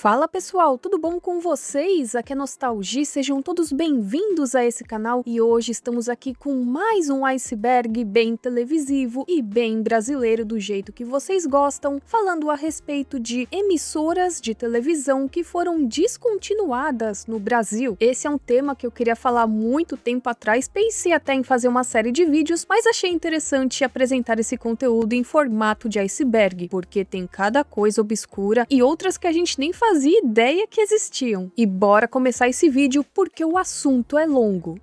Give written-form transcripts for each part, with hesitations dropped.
Fala pessoal, tudo bom com vocês? Aqui é Nostalgia, sejam todos bem-vindos a esse canal e hoje estamos aqui com mais um iceberg bem televisivo e bem brasileiro do jeito que vocês gostam, falando a respeito de emissoras de televisão que foram descontinuadas no Brasil. Esse é um tema que eu queria falar há muito tempo atrás, pensei até em fazer uma série de vídeos, mas achei interessante apresentar esse conteúdo em formato de iceberg, porque tem cada coisa obscura e outras que a gente nem fazia ideia que existiam. E bora começar esse vídeo porque o assunto é longo.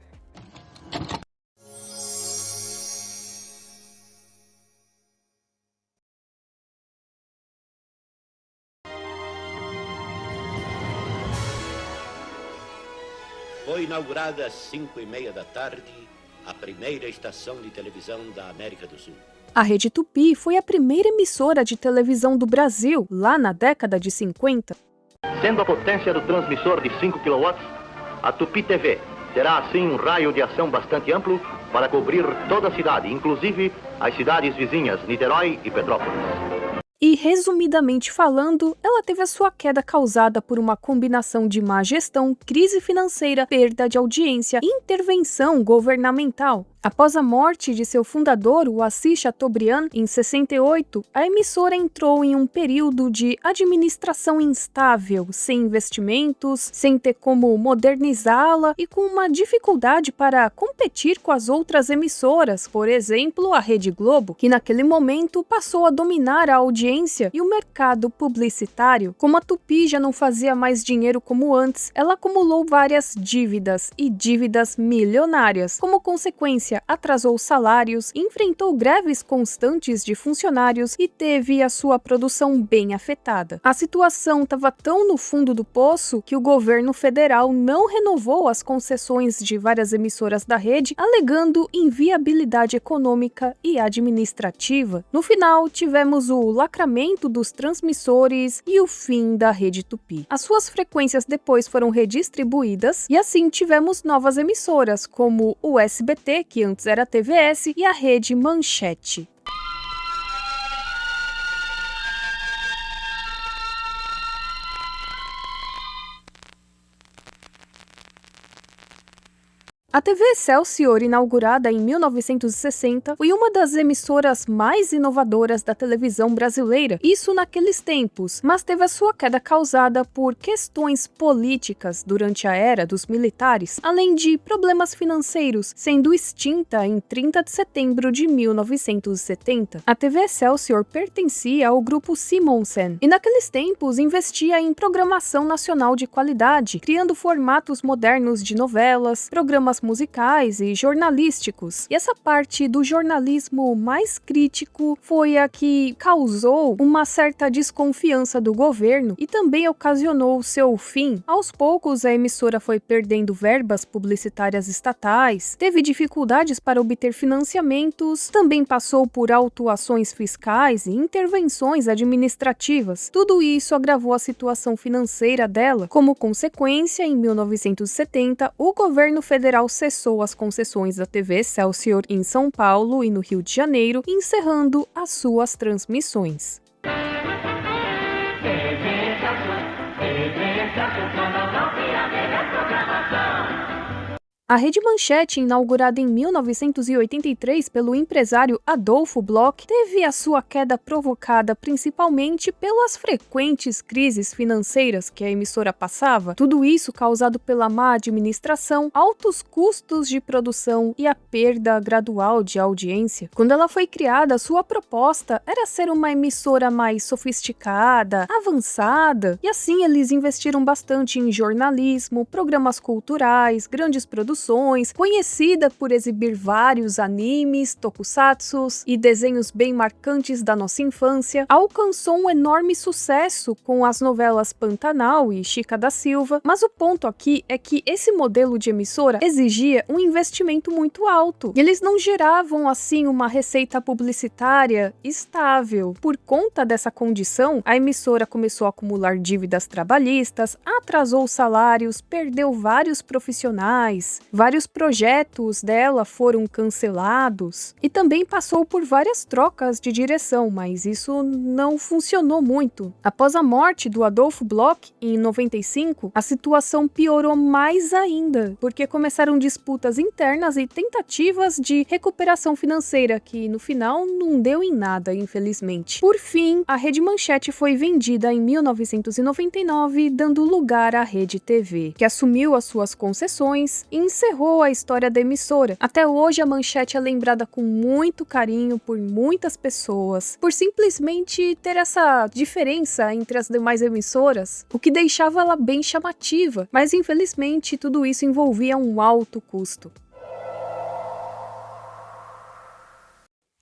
Foi inaugurada às 5h30 da tarde a primeira estação de televisão da América do Sul. A Rede Tupi foi a primeira emissora de televisão do Brasil, lá na década de 50. Sendo a potência do transmissor de 5 kW, a Tupi TV terá assim um raio de ação bastante amplo para cobrir toda a cidade, inclusive as cidades vizinhas Niterói e Petrópolis. E, resumidamente falando, ela teve a sua queda causada por uma combinação de má gestão, crise financeira, perda de audiência e intervenção governamental. Após a morte de seu fundador, o Assis Chateaubriand, em 68, a emissora entrou em um período de administração instável, sem investimentos, sem ter como modernizá-la e com uma dificuldade para competir com as outras emissoras, por exemplo, a Rede Globo, que naquele momento passou a dominar a audiência e o mercado publicitário. Como a Tupi já não fazia mais dinheiro como antes, ela acumulou várias dívidas e dívidas milionárias. Como consequência, atrasou salários, enfrentou greves constantes de funcionários e teve a sua produção bem afetada. A situação estava tão no fundo do poço que o governo federal não renovou as concessões de várias emissoras da rede, alegando inviabilidade econômica e administrativa. No final, tivemos o lacramento dos transmissores e o fim da Rede Tupi. As suas frequências depois foram redistribuídas e assim tivemos novas emissoras, como o SBT, que antes era a TVS, e a Rede Manchete. A TV Excelsior, inaugurada em 1960, foi uma das emissoras mais inovadoras da televisão brasileira, isso naqueles tempos, mas teve a sua queda causada por questões políticas durante a era dos militares, além de problemas financeiros, sendo extinta em 30 de setembro de 1970. A TV Excelsior pertencia ao grupo Simonsen, e naqueles tempos investia em programação nacional de qualidade, criando formatos modernos de novelas, programas musicais e jornalísticos. E essa parte do jornalismo mais crítico foi a que causou uma certa desconfiança do governo e também ocasionou seu fim. Aos poucos, a emissora foi perdendo verbas publicitárias estatais, teve dificuldades para obter financiamentos, também passou por autuações fiscais e intervenções administrativas. Tudo isso agravou a situação financeira dela. Como consequência, em 1970, o governo federal cessou as concessões da TV Excelsior em São Paulo e no Rio de Janeiro, encerrando as suas transmissões. A Rede Manchete, inaugurada em 1983 pelo empresário Adolfo Bloch, teve a sua queda provocada principalmente pelas frequentes crises financeiras que a emissora passava, tudo isso causado pela má administração, altos custos de produção e a perda gradual de audiência. Quando ela foi criada, sua proposta era ser uma emissora mais sofisticada, avançada, e assim eles investiram bastante em jornalismo, programas culturais, grandes produções, conhecida por exibir vários animes, tokusatsus e desenhos bem marcantes da nossa infância, alcançou um enorme sucesso com as novelas Pantanal e Chica da Silva, mas o ponto aqui é que esse modelo de emissora exigia um investimento muito alto, e eles não geravam assim uma receita publicitária estável. Por conta dessa condição, a emissora começou a acumular dívidas trabalhistas, atrasou salários, perdeu vários profissionais. Vários projetos dela foram cancelados e também passou por várias trocas de direção, mas isso não funcionou muito. Após a morte do Adolph Bloch, em 95, a situação piorou mais ainda, porque começaram disputas internas e tentativas de recuperação financeira, que no final não deu em nada, infelizmente. Por fim, a Rede Manchete foi vendida em 1999, dando lugar à Rede TV, que assumiu as suas concessões e encerrou a história da emissora. Até hoje, a Manchete é lembrada com muito carinho por muitas pessoas, por simplesmente ter essa diferença entre as demais emissoras, o que deixava ela bem chamativa, mas infelizmente tudo isso envolvia um alto custo.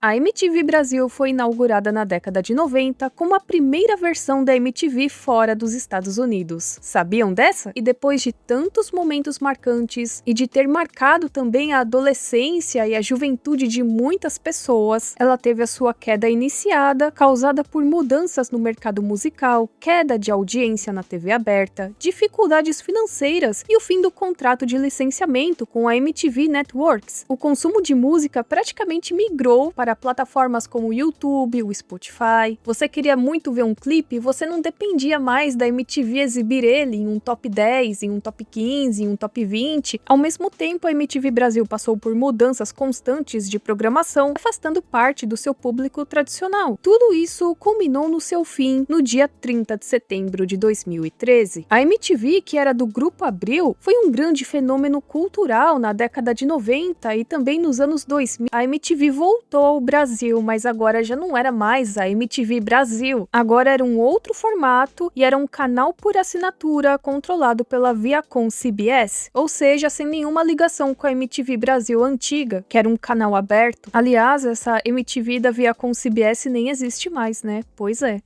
A MTV Brasil foi inaugurada na década de 90 como a primeira versão da MTV fora dos Estados Unidos. Sabiam dessa? E depois de tantos momentos marcantes e de ter marcado também a adolescência e a juventude de muitas pessoas, ela teve a sua queda iniciada, causada por mudanças no mercado musical, queda de audiência na TV aberta, dificuldades financeiras e o fim do contrato de licenciamento com a MTV Networks. O consumo de música praticamente migrou para plataformas como o YouTube, o Spotify. Você queria muito ver um clipe, você não dependia mais da MTV exibir ele em um top 10, em um top 15, em um top 20. Ao mesmo tempo, a MTV Brasil passou por mudanças constantes de programação, afastando parte do seu público tradicional. Tudo isso culminou no seu fim no dia 30 de setembro de 2013. A MTV, que era do Grupo Abril, foi um grande fenômeno cultural na década de 90 e também nos anos 2000. A MTV voltou ao Brasil, mas agora já não era mais a MTV Brasil. Agora era um outro formato e era um canal por assinatura controlado pela Viacom CBS, ou seja, sem nenhuma ligação com a MTV Brasil antiga, que era um canal aberto. Aliás, essa MTV da Viacom CBS nem existe mais, né? Pois é.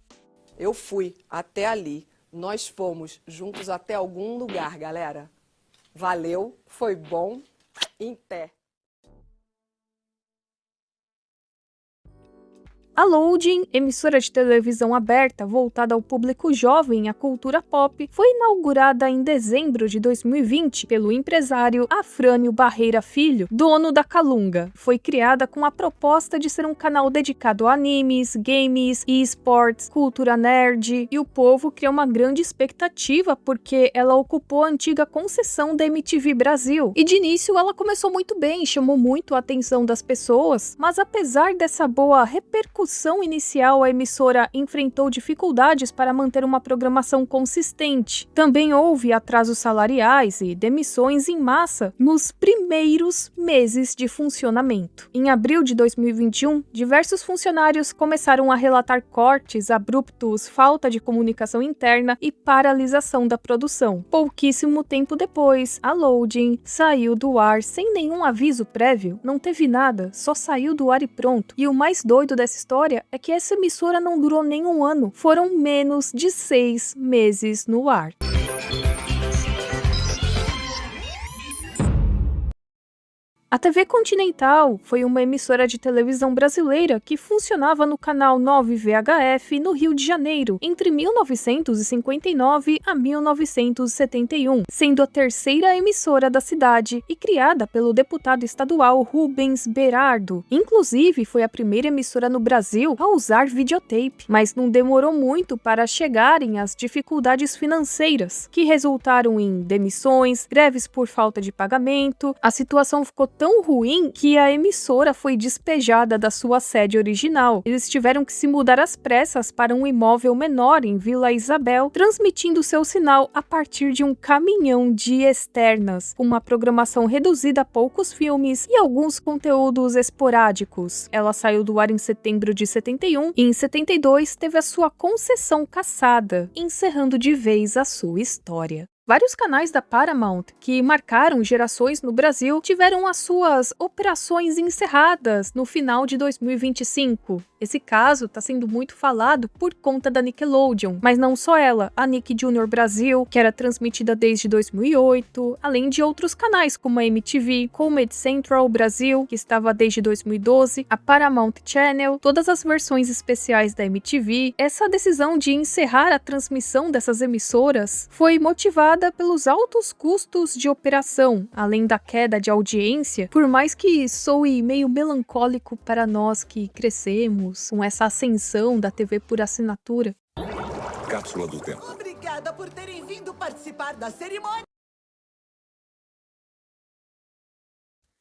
Eu fui até ali. Nós fomos juntos até algum lugar, galera. Valeu, foi bom. Em pé. A Loading, emissora de televisão aberta voltada ao público jovem e à cultura pop, foi inaugurada em dezembro de 2020 pelo empresário Afrânio Barreira Filho, dono da Calunga. Foi criada com a proposta de ser um canal dedicado a animes, games, esportes, cultura nerd, e o povo criou uma grande expectativa porque ela ocupou a antiga concessão da MTV Brasil. E de início ela começou muito bem, chamou muito a atenção das pessoas, mas apesar dessa boa repercussão inicial, a emissora enfrentou dificuldades para manter uma programação consistente. Também houve atrasos salariais e demissões em massa nos primeiros meses de funcionamento. Em abril de 2021, diversos funcionários começaram a relatar cortes abruptos, falta de comunicação interna e paralisação da produção. Pouquíssimo tempo depois, a Loading saiu do ar sem nenhum aviso prévio, não teve nada, só saiu do ar e pronto. E o mais doido dessa história é que essa emissora não durou nem um ano, foram menos de 6 meses no ar. A TV Continental foi uma emissora de televisão brasileira que funcionava no canal 9 VHF no Rio de Janeiro, entre 1959 a 1971, sendo a terceira emissora da cidade e criada pelo deputado estadual Rubens Berardo. Inclusive, foi a primeira emissora no Brasil a usar videotape, mas não demorou muito para chegarem as dificuldades financeiras, que resultaram em demissões, greves por falta de pagamento. A situação ficou tão ruim que a emissora foi despejada da sua sede original. Eles tiveram que se mudar às pressas para um imóvel menor em Vila Isabel, transmitindo seu sinal a partir de um caminhão de externas, com uma programação reduzida a poucos filmes e alguns conteúdos esporádicos. Ela saiu do ar em setembro de 71 e em 72 teve a sua concessão cassada, encerrando de vez a sua história. Vários canais da Paramount, que marcaram gerações no Brasil, tiveram as suas operações encerradas no final de 2025. Esse caso está sendo muito falado por conta da Nickelodeon, mas não só ela, a Nick Junior Brasil, que era transmitida desde 2008, além de outros canais como a MTV, Comedy Central Brasil, que estava desde 2012, a Paramount Channel, todas as versões especiais da MTV. Essa decisão de encerrar a transmissão dessas emissoras foi motivada afetada pelos altos custos de operação, além da queda de audiência, por mais que soe meio melancólico para nós que crescemos com essa ascensão da TV por assinatura. Cápsula do tempo. Obrigada por terem vindo participar da cerimônia.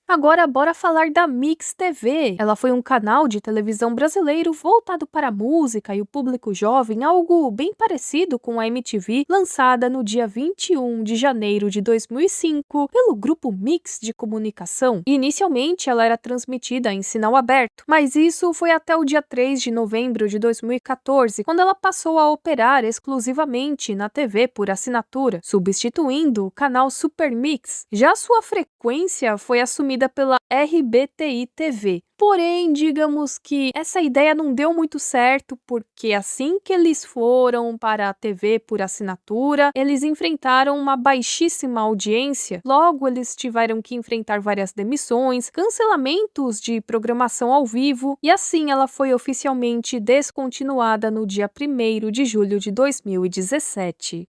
Agora bora falar da Mix TV. Ela foi um canal de televisão brasileiro voltado para a música e o público jovem, algo bem parecido com a MTV, lançada no dia 21 de janeiro de 2005 pelo grupo Mix de Comunicação. Inicialmente ela era transmitida em sinal aberto, mas isso foi até o dia 3 de novembro de 2014, quando ela passou a operar exclusivamente na TV por assinatura, substituindo o canal Super Mix. Já sua frequência foi assumida pela RBTI TV. Porém, digamos que essa ideia não deu muito certo, porque assim que eles foram para a TV por assinatura, eles enfrentaram uma baixíssima audiência. Logo, eles tiveram que enfrentar várias demissões, cancelamentos de programação ao vivo, e assim ela foi oficialmente descontinuada no dia 1º de julho de 2017.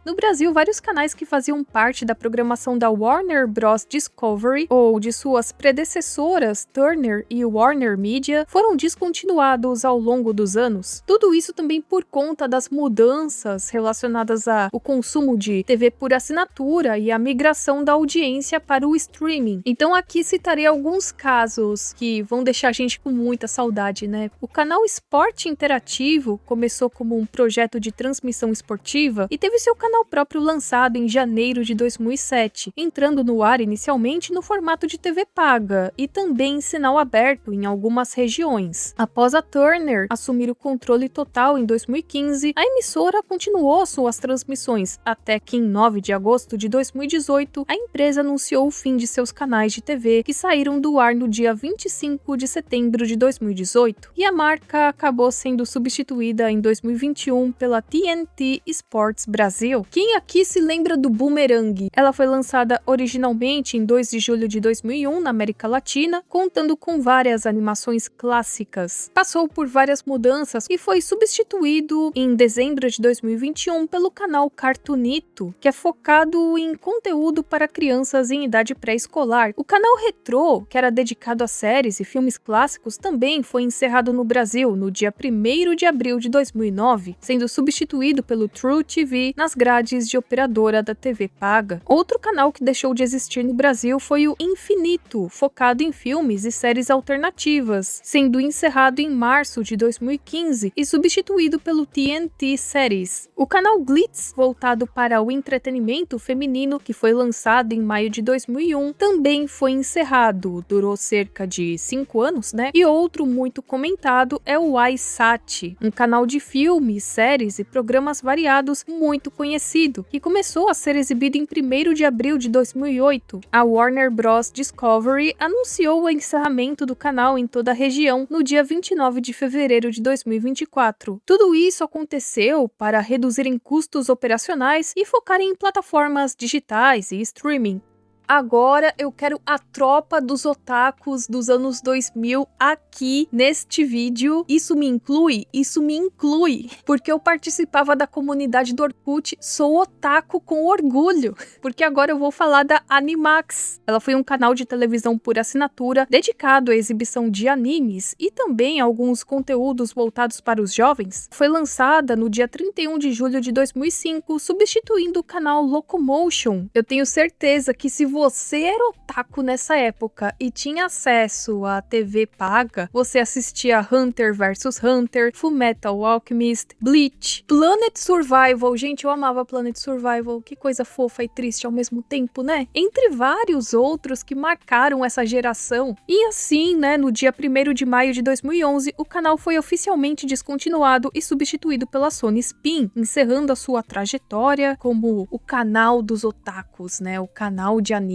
No Brasil, vários canais que faziam parte da programação da Warner Bros. Discovery ou de suas predecessoras Turner e Warner Media foram descontinuados ao longo dos anos. Tudo isso também por conta das mudanças relacionadas ao consumo de TV por assinatura e a migração da audiência para o streaming. Então aqui citarei alguns casos que vão deixar a gente com muita saudade, né? O canal Esporte Interativo começou como um projeto de transmissão esportiva e teve seu canal próprio lançado em janeiro de 2007, entrando no ar inicialmente no formato de TV paga e também em sinal aberto em algumas regiões. Após a Turner assumir o controle total em 2015, a emissora continuou suas transmissões, até que em 9 de agosto de 2018, a empresa anunciou o fim de seus canais de TV, que saíram do ar no dia 25 de setembro de 2018, e a marca acabou sendo substituída em 2021 pela TNT Sports Brasil. Quem aqui se lembra do Boomerang? Ela foi lançada originalmente em 2 de julho de 2001 na América Latina, contando com várias animações clássicas. Passou por várias mudanças e foi substituído em dezembro de 2021 pelo canal Cartoonito, que é focado em conteúdo para crianças em idade pré-escolar. O canal Retrô, que era dedicado a séries e filmes clássicos, também foi encerrado no Brasil no dia 1º de abril de 2009, sendo substituído pelo True TV nas grades de operadora da TV paga. Outro canal que deixou de existir no Brasil foi o Infinito, focado em filmes e séries alternativas, sendo encerrado em março de 2015 e substituído pelo TNT Series. O canal Glitz, voltado para o entretenimento feminino, que foi lançado em maio de 2001, também foi encerrado, durou cerca de 5 anos, né? E outro muito comentado é o iSat, um canal de filmes, séries e programas variados muito conhecido, que começou a ser exibido em 1º de abril de 2008. A Warner Bros. Discovery anunciou o encerramento do canal em toda a região no dia 29 de fevereiro de 2024. Tudo isso aconteceu para reduzirem custos operacionais e focarem em plataformas digitais e streaming. Agora eu quero a tropa dos otakus dos anos 2000 aqui neste vídeo. Isso me inclui, porque eu participava da comunidade do Orkut, sou otaku com orgulho, porque agora eu vou falar da Animax. Ela foi um canal de televisão por assinatura dedicado à exibição de animes e também alguns conteúdos voltados para os jovens. Foi lançada no dia 31 de julho de 2005, substituindo o canal Locomotion. Eu tenho certeza que se você era otaku nessa época e tinha acesso à TV paga, você assistia Hunter vs Hunter, Fullmetal Alchemist, Bleach, Planet Survival. Gente, eu amava Planet Survival, que coisa fofa e triste ao mesmo tempo, né? Entre vários outros que marcaram essa geração. E assim, né, no dia 1º de maio de 2011, o canal foi oficialmente descontinuado e substituído pela Sony Spin, encerrando a sua trajetória como o canal dos otakus, né, o canal de animes.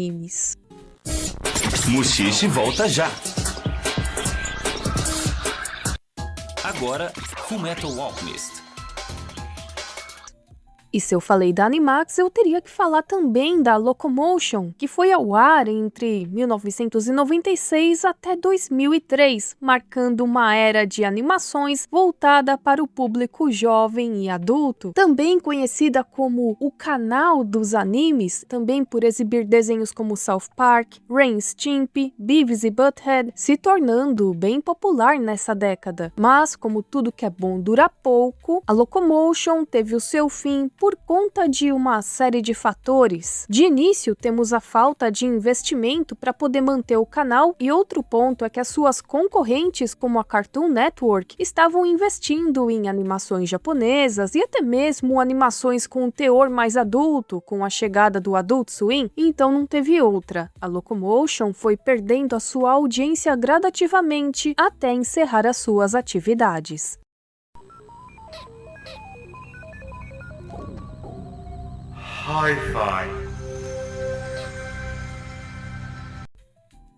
Muxixe volta já. Agora, Fullmetal Alchemist. E se eu falei da Animax, eu teria que falar também da Locomotion, que foi ao ar entre 1996 até 2003, marcando uma era de animações voltada para o público jovem e adulto. Também conhecida como o canal dos animes, também por exibir desenhos como South Park, Ren e Stimpy, Beavis e Butthead, se tornando bem popular nessa década. Mas, como tudo que é bom dura pouco, a Locomotion teve o seu fim por conta de uma série de fatores. De início, temos a falta de investimento para poder manter o canal, e outro ponto é que as suas concorrentes, como a Cartoon Network, estavam investindo em animações japonesas e até mesmo animações com um teor mais adulto, com a chegada do Adult Swim, então não teve outra. A Locomotion foi perdendo a sua audiência gradativamente até encerrar as suas atividades. Hi-Fi.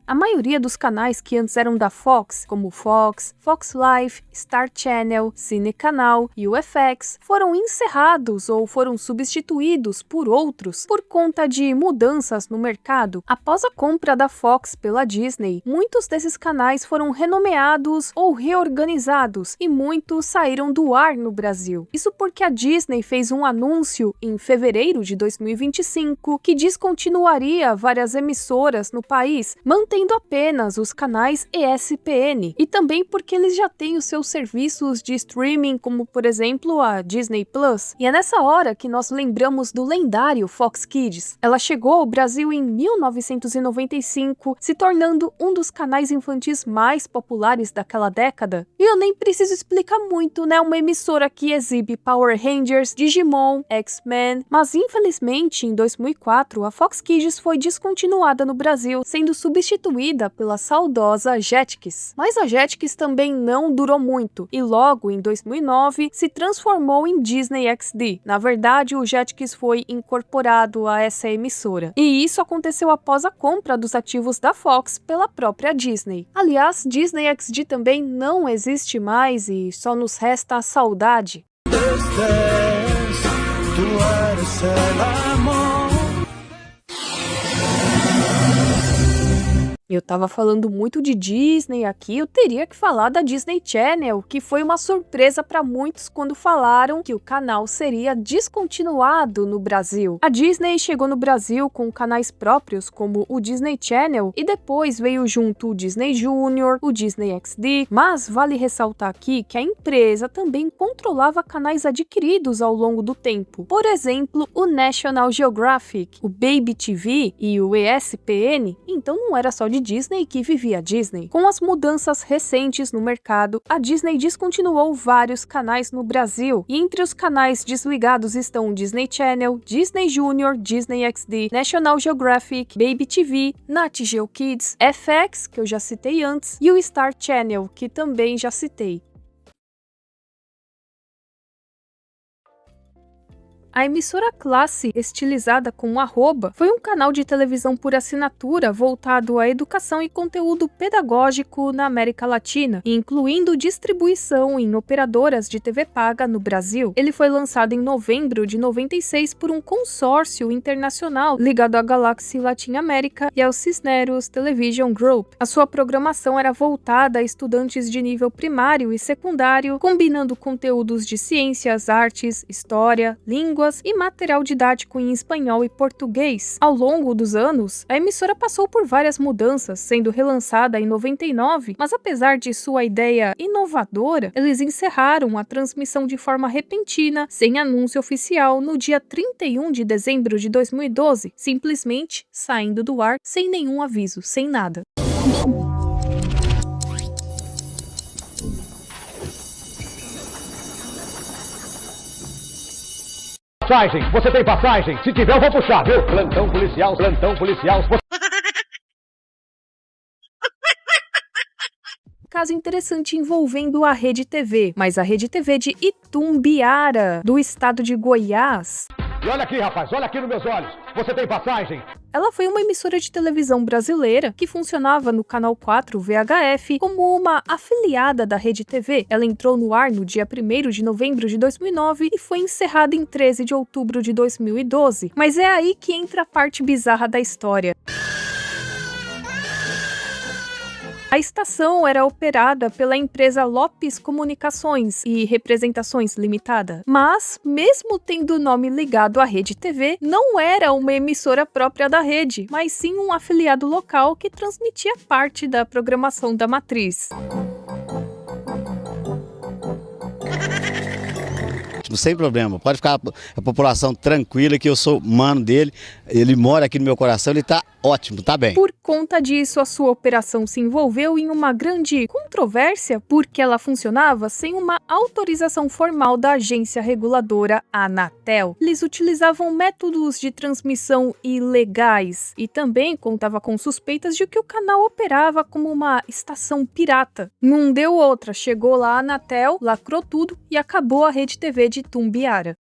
A maioria dos canais que antes eram da Fox, como Fox, Fox Life, Star Channel, Cine Canal e o FX, foram encerrados ou foram substituídos por outros por conta de mudanças no mercado. Após a compra da Fox pela Disney, muitos desses canais foram renomeados ou reorganizados e muitos saíram do ar no Brasil. Isso porque a Disney fez um anúncio em fevereiro de 2025 que descontinuaria várias emissoras no país, mantendo apenas os canais ESPN, e também porque eles já têm os seus serviços de streaming, como por exemplo a Disney Plus. E é nessa hora que nós lembramos do lendário Fox Kids. Ela chegou ao Brasil em 1995, se tornando um dos canais infantis mais populares daquela década. E eu nem preciso explicar muito, né? Uma emissora que exibe Power Rangers, Digimon, X-Men, mas infelizmente em 2004 a Fox Kids foi descontinuada no Brasil, sendo substituída pela saudosa Jetix. Mas a Jetix também não durou muito e logo em 2009 se transformou em Disney XD. Na verdade, o Jetix foi incorporado a essa emissora. E isso aconteceu após a compra dos ativos da Fox pela própria Disney. Aliás, Disney XD também não existe mais e só nos resta a saudade. Eu tava falando muito de Disney aqui, eu teria que falar da Disney Channel, que foi uma surpresa para muitos quando falaram que o canal seria descontinuado no Brasil. A Disney chegou no Brasil com canais próprios como o Disney Channel e depois veio junto o Disney Junior, o Disney XD, mas vale ressaltar aqui que a empresa também controlava canais adquiridos ao longo do tempo. Por exemplo, o National Geographic, o Baby TV e o ESPN, então não era só de Disney que vivia a Disney. Com as mudanças recentes no mercado, a Disney descontinuou vários canais no Brasil, e entre os canais desligados estão o Disney Channel, Disney Junior, Disney XD, National Geographic, Baby TV, Nat Geo Kids, FX, que eu já citei antes, e o Star Channel, que também já citei. A emissora Classe, estilizada com um arroba, foi um canal de televisão por assinatura voltado à educação e conteúdo pedagógico na América Latina, incluindo distribuição em operadoras de TV paga no Brasil. Ele foi lançado em novembro de 96 por um consórcio internacional ligado à Galaxy Latin America e ao Cisneros Television Group. A sua programação era voltada a estudantes de nível primário e secundário, combinando conteúdos de ciências, artes, história, língua e material didático em espanhol e português. Ao longo dos anos, a emissora passou por várias mudanças, sendo relançada em 99, mas apesar de sua ideia inovadora, eles encerraram a transmissão de forma repentina, sem anúncio oficial, no dia 31 de dezembro de 2012, simplesmente saindo do ar sem nenhum aviso, sem nada. Passagem, você tem passagem? Se tiver, eu vou puxar, viu? Plantão policial, plantão policial. Caso interessante envolvendo a Rede TV, mas a Rede TV de Itumbiara, do estado de Goiás. E olha aqui, rapaz, olha aqui nos meus olhos. Você tem passagem? Ela foi uma emissora de televisão brasileira que funcionava no canal 4 VHF como uma afiliada da Rede TV. Ela entrou no ar no dia 1º de novembro de 2009 e foi encerrada em 13 de outubro de 2012. Mas é aí que entra a parte bizarra da história. A estação era operada pela empresa Lopes Comunicações e Representações Limitada, mas, mesmo tendo o nome ligado à Rede TV, não era uma emissora própria da rede, mas sim um afiliado local que transmitia parte da programação da matriz. Sem problema, pode ficar a população tranquila que eu sou mano dele, ele mora aqui no meu coração, ele tá ótimo, tá bem. Por conta disso, a sua operação se envolveu em uma grande controvérsia porque ela funcionava sem uma autorização formal da agência reguladora Anatel. Eles utilizavam métodos de transmissão ilegais e também contava com suspeitas de que o canal operava como uma estação pirata. Não deu outra, chegou lá a Anatel, lacrou tudo e acabou a Rede TV de Itumbiara.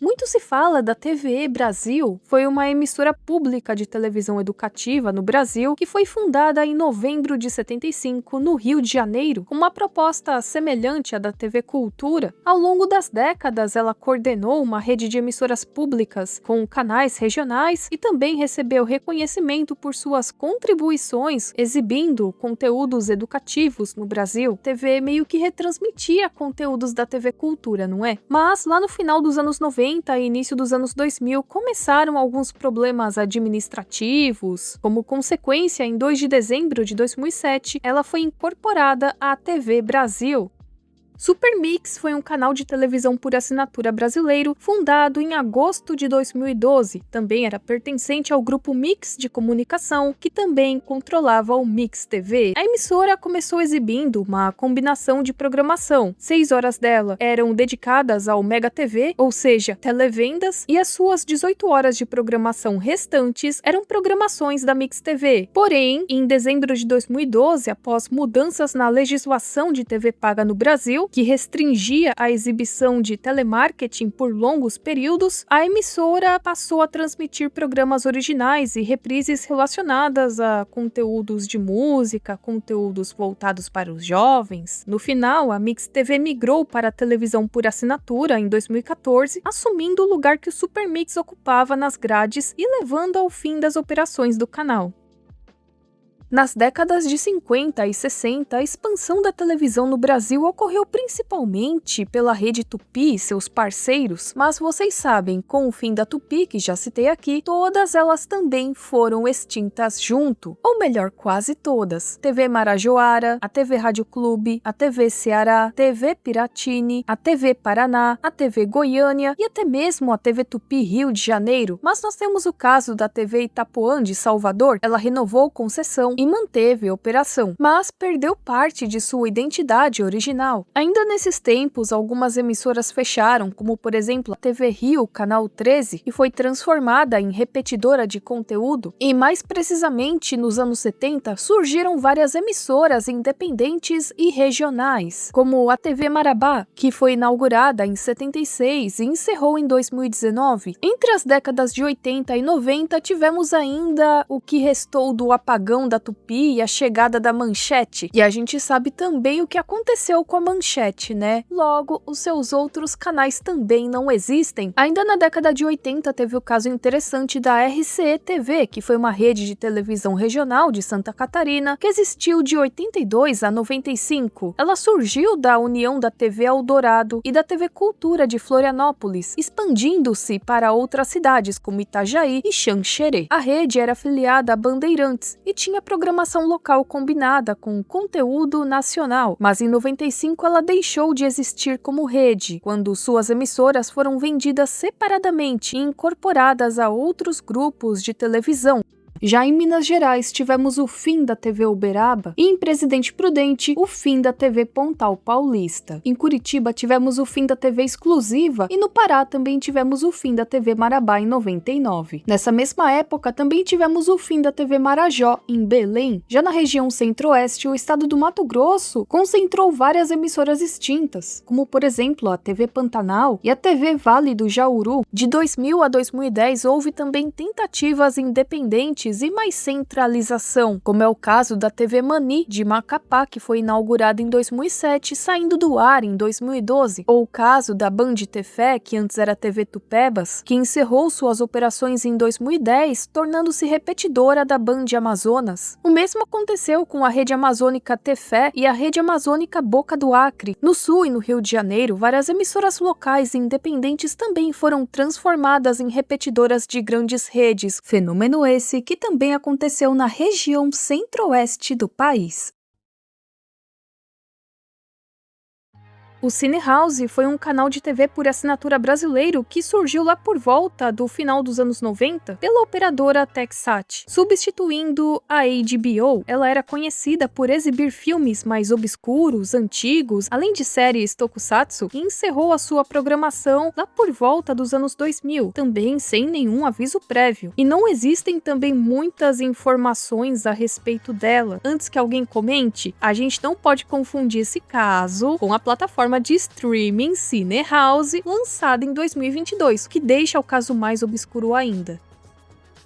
Muito se fala da TVE Brasil, foi uma emissora pública de televisão educativa no Brasil que foi fundada em novembro de 75 no Rio de Janeiro com uma proposta semelhante à da TV Cultura. Ao longo das décadas, ela coordenou uma rede de emissoras públicas com canais regionais e também recebeu reconhecimento por suas contribuições exibindo conteúdos educativos no Brasil. A TV meio que retransmitia conteúdos da TV Cultura, não é? Mas lá no final dos anos 90 e início dos anos 2000, começaram alguns problemas administrativos. Como consequência, em 2 de dezembro de 2007, ela foi incorporada à TV Brasil. Supermix foi um canal de televisão por assinatura brasileiro fundado em agosto de 2012. Também era pertencente ao grupo Mix de Comunicação, que também controlava o Mix TV. A emissora começou exibindo uma combinação de programação. 6 horas dela eram dedicadas ao Mega TV, ou seja, televendas, e as suas 18 horas de programação restantes eram programações da Mix TV. Porém, em dezembro de 2012, após mudanças na legislação de TV paga no Brasil, que restringia a exibição de telemarketing por longos períodos, a emissora passou a transmitir programas originais e reprises relacionadas a conteúdos de música, conteúdos voltados para os jovens. No final, a Mix TV migrou para a televisão por assinatura em 2014, assumindo o lugar que o Supermix ocupava nas grades e levando ao fim das operações do canal. Nas décadas de 50 e 60, a expansão da televisão no Brasil ocorreu principalmente pela Rede Tupi e seus parceiros, mas vocês sabem, com o fim da Tupi, que já citei aqui, todas elas também foram extintas junto, ou melhor, quase todas. TV Marajoara, a TV Rádio Clube, a TV Ceará, TV Piratini, a TV Paraná, a TV Goiânia e até mesmo a TV Tupi Rio de Janeiro. Mas nós temos o caso da TV Itapuã de Salvador, ela renovou concessão e manteve a operação, mas perdeu parte de sua identidade original. Ainda nesses tempos, algumas emissoras fecharam, como por exemplo a TV Rio, Canal 13, que foi transformada em repetidora de conteúdo, e mais precisamente nos anos 70, surgiram várias emissoras independentes e regionais, como a TV Marabá, que foi inaugurada em 76 e encerrou em 2019. Entre as décadas de 80 e 90, tivemos ainda o que restou do apagão da Tupi e a chegada da Manchete. E a gente sabe também o que aconteceu com a Manchete, né? Logo, os seus outros canais também não existem. Ainda na década de 80 teve o caso interessante da RCE TV, que foi uma rede de televisão regional de Santa Catarina, que existiu de 82 a 95. Ela surgiu da união da TV Eldorado e da TV Cultura de Florianópolis, expandindo-se para outras cidades como Itajaí e Xanxerê. A rede era afiliada a Bandeirantes e tinha programação local combinada com conteúdo nacional, mas em 95 ela deixou de existir como rede, quando suas emissoras foram vendidas separadamente e incorporadas a outros grupos de televisão. Já em Minas Gerais, tivemos o fim da TV Uberaba e em Presidente Prudente, o fim da TV Pontal Paulista. Em Curitiba, tivemos o fim da TV Exclusiva e no Pará também tivemos o fim da TV Marabá em 99. Nessa mesma época, também tivemos o fim da TV Marajó, em Belém. Já na região centro-oeste, o estado do Mato Grosso concentrou várias emissoras extintas, como por exemplo a TV Pantanal e a TV Vale do Jauru. De 2000 a 2010 houve também tentativas independentes e mais centralização, como é o caso da TV Mani de Macapá, que foi inaugurada em 2007, saindo do ar em 2012, ou o caso da Band Tefé, que antes era TV Tupébas, que encerrou suas operações em 2010, tornando-se repetidora da Band Amazonas. O mesmo aconteceu com a Rede Amazônica Tefé e a Rede Amazônica Boca do Acre. No Sul e no Rio de Janeiro, várias emissoras locais e independentes também foram transformadas em repetidoras de grandes redes, fenômeno esse que também aconteceu na região centro-oeste do país. O Cine House foi um canal de TV por assinatura brasileiro que surgiu lá por volta do final dos anos 90 pela operadora Texat, substituindo a HBO. Ela era conhecida por exibir filmes mais obscuros, antigos, além de séries tokusatsu, e encerrou a sua programação lá por volta dos anos 2000, também sem nenhum aviso prévio. E não existem também muitas informações a respeito dela. Antes que alguém comente, a gente não pode confundir esse caso com a plataforma de streaming Cine House, lançada em 2022, o que deixa o caso mais obscuro ainda.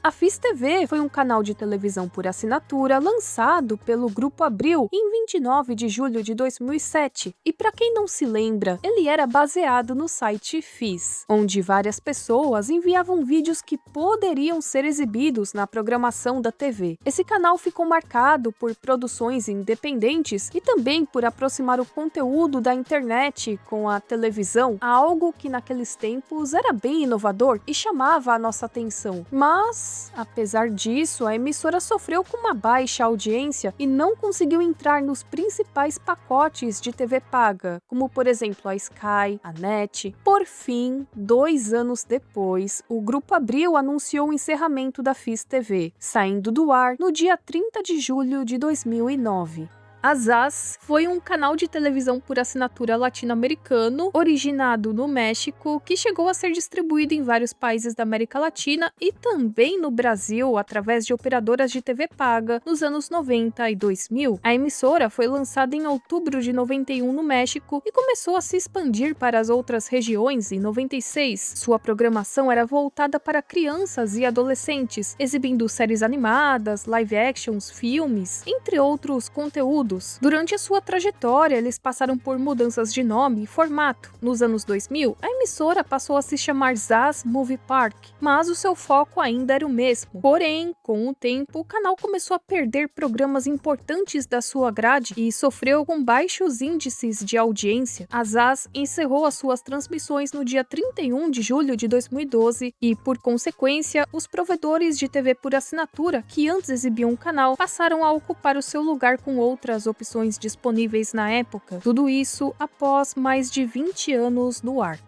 A FIS TV foi um canal de televisão por assinatura lançado pelo Grupo Abril em 29 de julho de 2007. E para quem não se lembra, ele era baseado no site FIS, onde várias pessoas enviavam vídeos que poderiam ser exibidos na programação da TV. Esse canal ficou marcado por produções independentes e também por aproximar o conteúdo da internet com a televisão, algo que naqueles tempos era bem inovador e chamava a nossa atenção. Mas apesar disso, a emissora sofreu com uma baixa audiência e não conseguiu entrar nos principais pacotes de TV paga, como por exemplo a Sky, a NET. Por fim, 2 anos depois, o Grupo Abril anunciou o encerramento da FIS TV, saindo do ar no dia 30 de julho de 2009. A Zaz foi um canal de televisão por assinatura latino-americano, originado no México, que chegou a ser distribuído em vários países da América Latina e também no Brasil, através de operadoras de TV paga, nos anos 90 e 2000. A emissora foi lançada em outubro de 91 no México e começou a se expandir para as outras regiões em 96. Sua programação era voltada para crianças e adolescentes, exibindo séries animadas, live actions, filmes, entre outros conteúdos. Durante a sua trajetória, eles passaram por mudanças de nome e formato. Nos anos 2000, a emissora passou a se chamar Zaz Movie Park, mas o seu foco ainda era o mesmo. Porém, com o tempo, o canal começou a perder programas importantes da sua grade e sofreu com baixos índices de audiência. A Zaz encerrou as suas transmissões no dia 31 de julho de 2012 e, por consequência, os provedores de TV por assinatura que antes exibiam o canal passaram a ocupar o seu lugar com outras opções disponíveis na época. Tudo isso após mais de 20 anos no ar.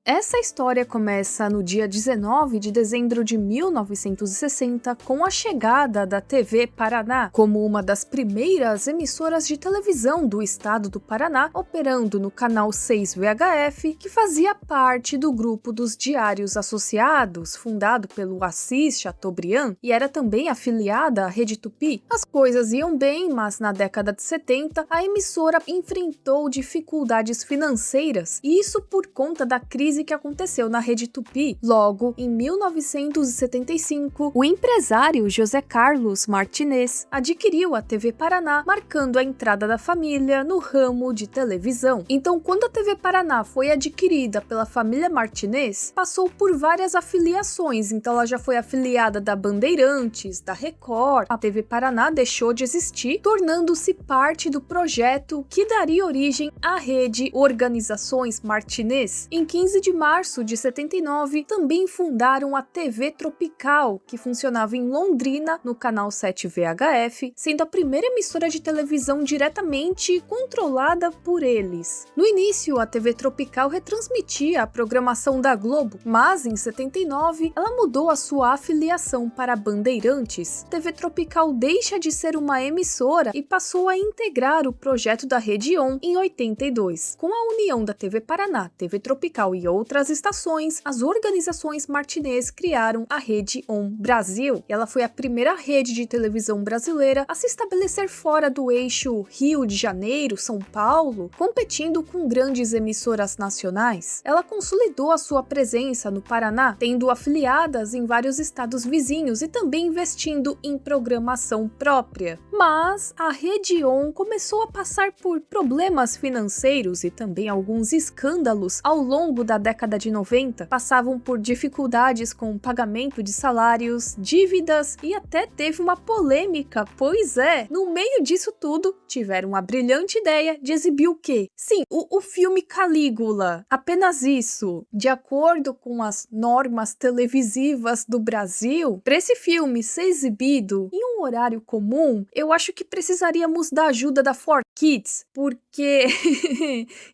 Essa história começa no dia 19 de dezembro de 1960 com a chegada da TV Paraná, como uma das primeiras emissoras de televisão do estado do Paraná, operando no canal 6 VHF, que fazia parte do grupo dos Diários Associados, fundado pelo Assis Chateaubriand, e era também afiliada à Rede Tupi. As coisas iam bem, mas na década de 70 a emissora enfrentou dificuldades financeiras, e isso por conta da crise que aconteceu na Rede Tupi. Logo, em 1975, o empresário José Carlos Martinez adquiriu a TV Paraná, marcando a entrada da família no ramo de televisão. Então, quando a TV Paraná foi adquirida pela família Martinez, passou por várias afiliações. Então, ela já foi afiliada da Bandeirantes, da Record. A TV Paraná deixou de existir, tornando-se parte do projeto que daria origem à rede Organizações Martinez. Em 15 de março de 79, também fundaram a TV Tropical, que funcionava em Londrina, no canal 7 VHF, sendo a primeira emissora de televisão diretamente controlada por eles. No início, a TV Tropical retransmitia a programação da Globo, mas em 79, ela mudou a sua afiliação para a Bandeirantes. A TV Tropical deixa de ser uma emissora e passou a integrar o projeto da Rede ON em 82. Com a união da TV Paraná, TV Tropical e outras estações, as organizações Martinez criaram a Rede ON Brasil. E ela foi a primeira rede de televisão brasileira a se estabelecer fora do eixo Rio de Janeiro, São Paulo, competindo com grandes emissoras nacionais. Ela consolidou a sua presença no Paraná, tendo afiliadas em vários estados vizinhos e também investindo em programação própria. Mas a Rede ON começou a passar por problemas financeiros e também alguns escândalos ao longo da década de 90. Passavam por dificuldades com o pagamento de salários, dívidas e até teve uma polêmica, pois no meio disso tudo, tiveram a brilhante ideia de exibir o quê? Sim, o filme Calígula. Apenas isso. De acordo com as normas televisivas do Brasil, para esse filme ser exibido em um horário comum, eu acho que precisaríamos da ajuda da 4Kids, porque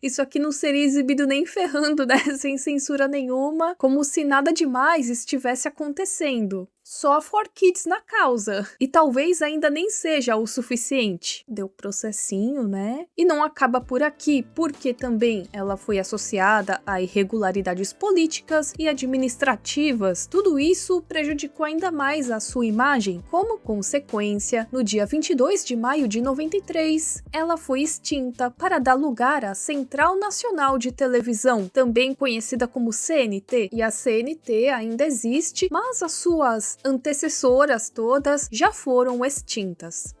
isso aqui não seria exibido nem ferrando, né? Sem censura nenhuma, como se nada demais estivesse acontecendo. Só a 4Kids na causa. E talvez ainda nem seja o suficiente. Deu processinho, né? E não acaba por aqui, porque também ela foi associada a irregularidades políticas e administrativas. Tudo isso prejudicou ainda mais a sua imagem. Como consequência, no dia 22 de maio de 93, ela foi extinta para dar lugar à Central Nacional de Televisão, também conhecida como CNT. E a CNT ainda existe, mas as suas antecessoras todas já foram extintas.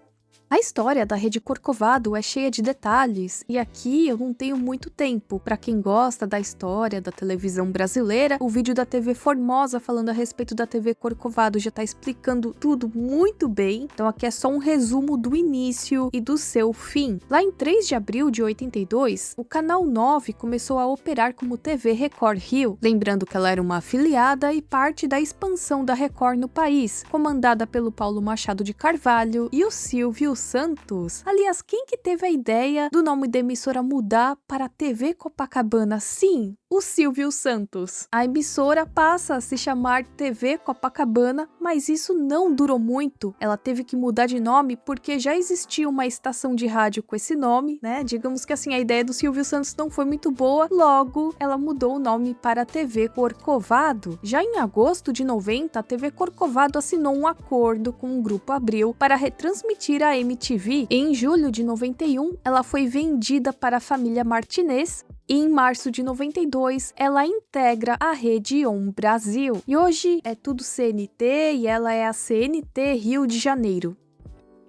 A história da Rede Corcovado é cheia de detalhes, e aqui eu não tenho muito tempo. Para quem gosta da história da televisão brasileira, o vídeo da TV Formosa falando a respeito da TV Corcovado já tá explicando tudo muito bem, então aqui é só um resumo do início e do seu fim. Lá em 3 de abril de 82, o Canal 9 começou a operar como TV Record Rio, lembrando que ela era uma afiliada e parte da expansão da Record no país, comandada pelo Paulo Machado de Carvalho e o Silvio Santos. Aliás, quem que teve a ideia do nome da emissora mudar para TV Copacabana? Sim, o Silvio Santos. A emissora passa a se chamar TV Copacabana, mas isso não durou muito. Ela teve que mudar de nome porque já existia uma estação de rádio com esse nome, né? Digamos que assim, a ideia do Silvio Santos não foi muito boa, logo ela mudou o nome para TV Corcovado. Já em agosto de 90, a TV Corcovado assinou um acordo com o Grupo Abril para retransmitir a MTV. Em julho de 91, ela foi vendida para a família Martinez e em março de 92, ela integra a Rede ON Brasil. E hoje é tudo CNT e ela é a CNT Rio de Janeiro.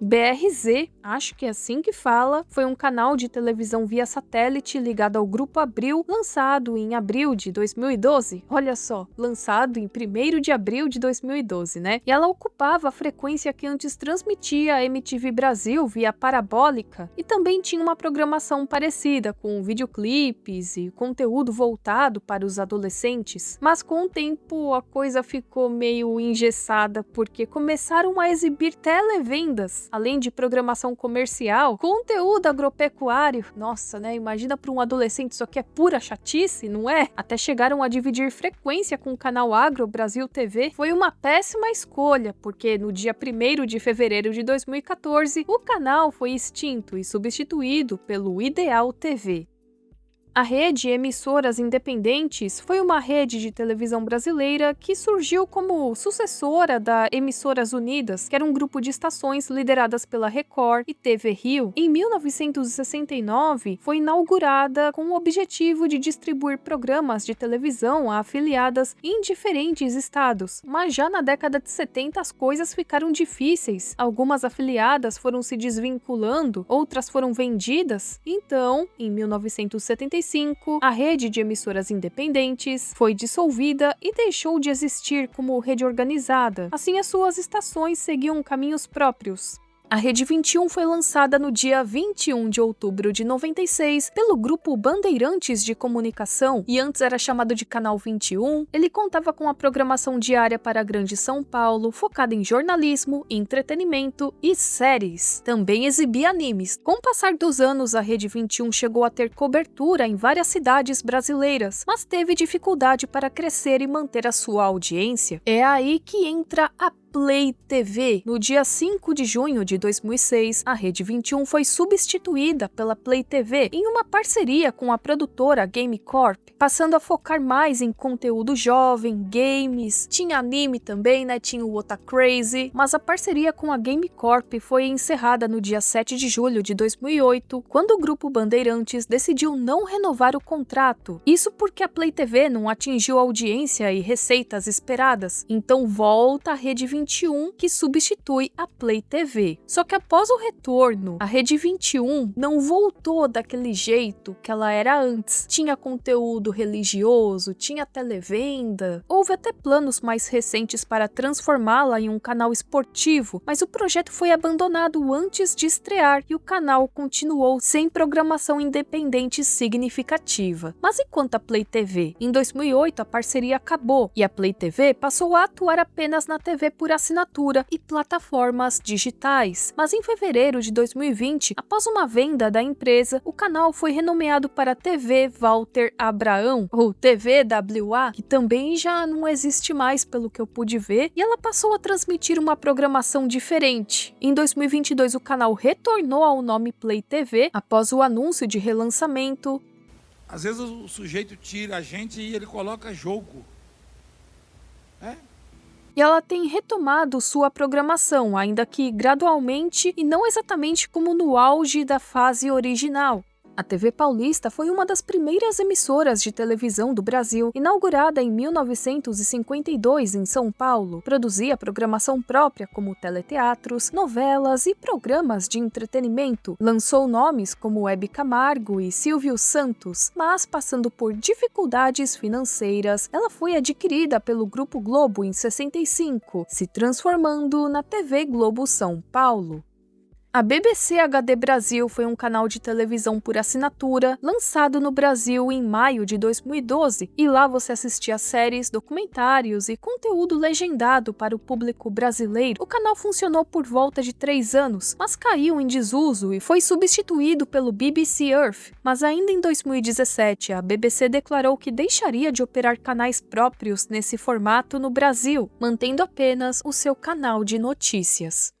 BRZ, acho que é assim que fala, foi um canal de televisão via satélite ligado ao Grupo Abril, lançado em abril de 2012. Olha só, lançado em 1º de abril de 2012, né? E ela ocupava a frequência que antes transmitia a MTV Brasil via parabólica e também tinha uma programação parecida, com videoclipes e conteúdo voltado para os adolescentes. Mas com o tempo a coisa ficou meio engessada porque começaram a exibir televendas, além de programação comercial, conteúdo agropecuário. Nossa, né? Imagina para um adolescente isso aqui é pura chatice, não é? Até chegaram a dividir frequência com o canal Agro Brasil TV. Foi uma péssima escolha, porque no dia 1º de fevereiro de 2014, o canal foi extinto e substituído pelo Ideal TV. A rede Emissoras Independentes foi uma rede de televisão brasileira que surgiu como sucessora da Emissoras Unidas, que era um grupo de estações lideradas pela Record e TV Rio. Em 1969, foi inaugurada com o objetivo de distribuir programas de televisão a afiliadas em diferentes estados. Mas já na década de 70 as coisas ficaram difíceis. Algumas afiliadas foram se desvinculando, outras foram vendidas. Então, em 1975, a rede de emissoras independentes foi dissolvida e deixou de existir como rede organizada. Assim, as suas estações seguiam caminhos próprios. A Rede 21 foi lançada no dia 21 de outubro de 96 pelo Grupo Bandeirantes de Comunicação e antes era chamado de Canal 21. Ele contava com a programação diária para a Grande São Paulo, focada em jornalismo, entretenimento e séries. Também exibia animes. Com o passar dos anos, a Rede 21 chegou a ter cobertura em várias cidades brasileiras, mas teve dificuldade para crescer e manter a sua audiência. É aí que entra a Play TV. No dia 5 de junho de 2006, a Rede 21 foi substituída pela Play TV em uma parceria com a produtora Game Corp, passando a focar mais em conteúdo jovem, games, tinha anime também, né? Tinha o Ota Crazy, mas a parceria com a Game Corp foi encerrada no dia 7 de julho de 2008, quando o Grupo Bandeirantes decidiu não renovar o contrato. Isso porque a Play TV não atingiu a audiência e receitas esperadas, então volta a Rede 21, que substitui a Play TV. Só que após o retorno, a Rede 21 não voltou daquele jeito que ela era antes. Tinha conteúdo religioso, tinha televenda, houve até planos mais recentes para transformá-la em um canal esportivo, mas o projeto foi abandonado antes de estrear e o canal continuou sem programação independente significativa. Mas enquanto a Play TV? Em 2008 a parceria acabou e a Play TV passou a atuar apenas na TV por assinatura e plataformas digitais. Mas em fevereiro de 2020, após uma venda da empresa, o canal foi renomeado para TV Walter Abraão, ou TVWA, que também já não existe mais pelo que eu pude ver, e ela passou a transmitir uma programação diferente. Em 2022, o canal retornou ao nome Play TV após o anúncio de relançamento. Às vezes o sujeito tira a gente e ele coloca jogo. E ela tem retomado sua programação, ainda que gradualmente e não exatamente como no auge da fase original. A TV Paulista foi uma das primeiras emissoras de televisão do Brasil, inaugurada em 1952 em São Paulo. Produzia programação própria como teleteatros, novelas e programas de entretenimento. Lançou nomes como Hebe Camargo e Silvio Santos, mas passando por dificuldades financeiras, ela foi adquirida pelo Grupo Globo em 65, se transformando na TV Globo São Paulo. A BBC HD Brasil foi um canal de televisão por assinatura lançado no Brasil em maio de 2012 e lá você assistia séries, documentários e conteúdo legendado para o público brasileiro. O canal funcionou por volta de 3 anos, mas caiu em desuso e foi substituído pelo BBC Earth. Mas ainda em 2017, a BBC declarou que deixaria de operar canais próprios nesse formato no Brasil, mantendo apenas o seu canal de notícias.